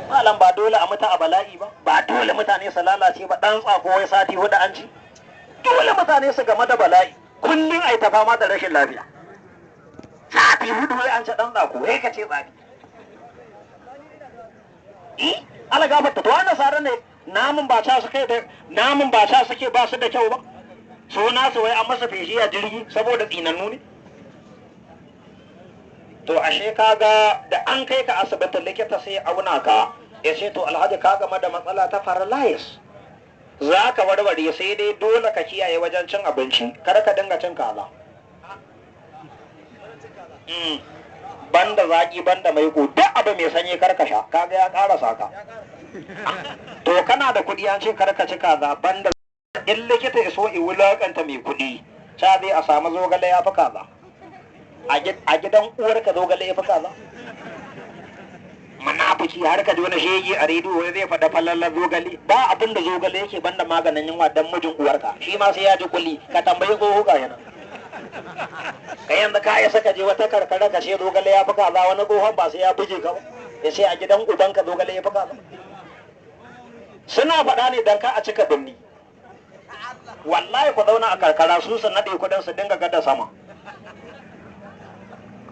malam ba dole a mutu a bala'i ba dole mutane su lalace ba, dan tsako wai sati hudu an ci, dole mutane su game da bala'i kullum ai ta fama da rashin lafiya, sati hudu wai an ci dan tsako wai ka ce tsafi. Ala gafarta to wannan sare ne namun ba ta suke da namun ba ta suke ba su da kyau ba, so nasu wai an masa feshi a jirgi saboda tsinannu ne. To ashe kaga da an kai ka asibitin likita sai auna ka ya ce to alhaji ka game da matsala ta paralysis, za ka warware sai dai dole ka kiyaye wajen cin abinci, kar ka dinga cin kaza, banda zaki banda maiko, duk abu mai sanyi kar ka sha, kaga ya karasa ka. To kana da kuɗi an ce kar ka ci kaza banda, in likita ya so i wulakanta mai kuɗi sha zai a samu zogale ya fi kaza, a gidan uwarka zogale ya fi kaza. Munafuki har ka ji wani shege a rediyo zai faɗa fallallar zogale, ba abin da zogale yake banda maganin yunwa dan mijin uwarka, shi ma sai ya ji kuli, ka tambayi tsoho ga yana. Ka yanzu ka ya saka je wata karkara ka ce zogale ya fi kaza, wani tsohon ba sai ya buge ka ba ya ce a gidan ubanka zogale ya fi kaza. Suna faɗa ne dan ka a cika birni, wallahi ku zauna a karkara su su naɗe kuɗin su dinga gada sama.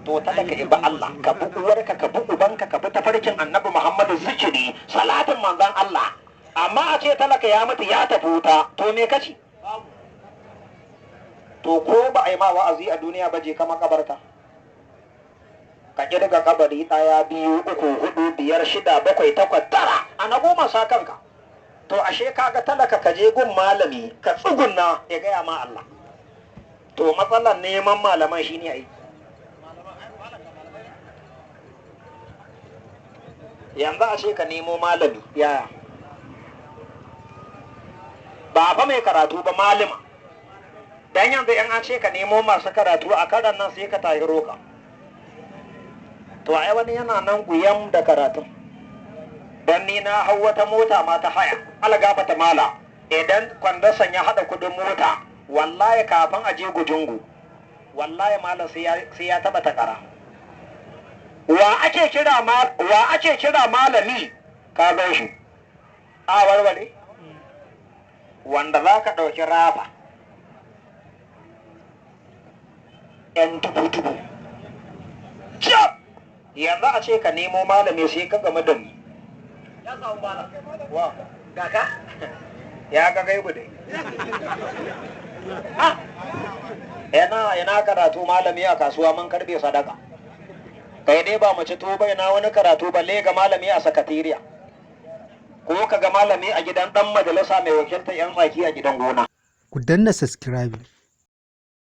To talaka iba Allah, ka bi uwarka ka bi ubanka ka bi tafarkin annabi Muhammadu zikiri salatin manzon Allah, amma a ce talaka ya mutu ya tafi wuta, to me kaci? To ko ba a yi ma wa'azi a duniya ba je ka makabarta ka kirga kabari ɗaya biyu uku hudu biyar shida bakwai takwas tara ana goma sa kanka. To ashe kaga talaka ka je gun malami ka tsugunna ya gaya ma Allah. To matsalar neman malaman shine ai, yanzu a ce ka nemo malami yaya, ba fa mai karatu ba malima, dan yanzu yan an ce ka nemo masu karatu a karan nan sai ka tayi roka. To ai wani yana nan guyam da karatun, dan ni na hau wata mota ma ta haya, algaba ta mala, idan kwandasan ya hada kudin mota wallahi kafin a je gujungu wallahi malam sai ya taba takara. Wa ake kira malami ka gan shi a warware, wanda za ka ɗauki rafa ‘yan tubu-tubu yanzu a ce ka nemo malami sai ka game da ni ya samu malam wa gaka ya ga gaibu dai yana karatu malami a kasuwa mun karbe sadaka, kai dai ba mace to bai na wani karatu balle ga malami a sakatariya ko ka ga malami a gidan dan majalisa mai wakiltar yan tsaki a gidan gona. Ku danna subscribe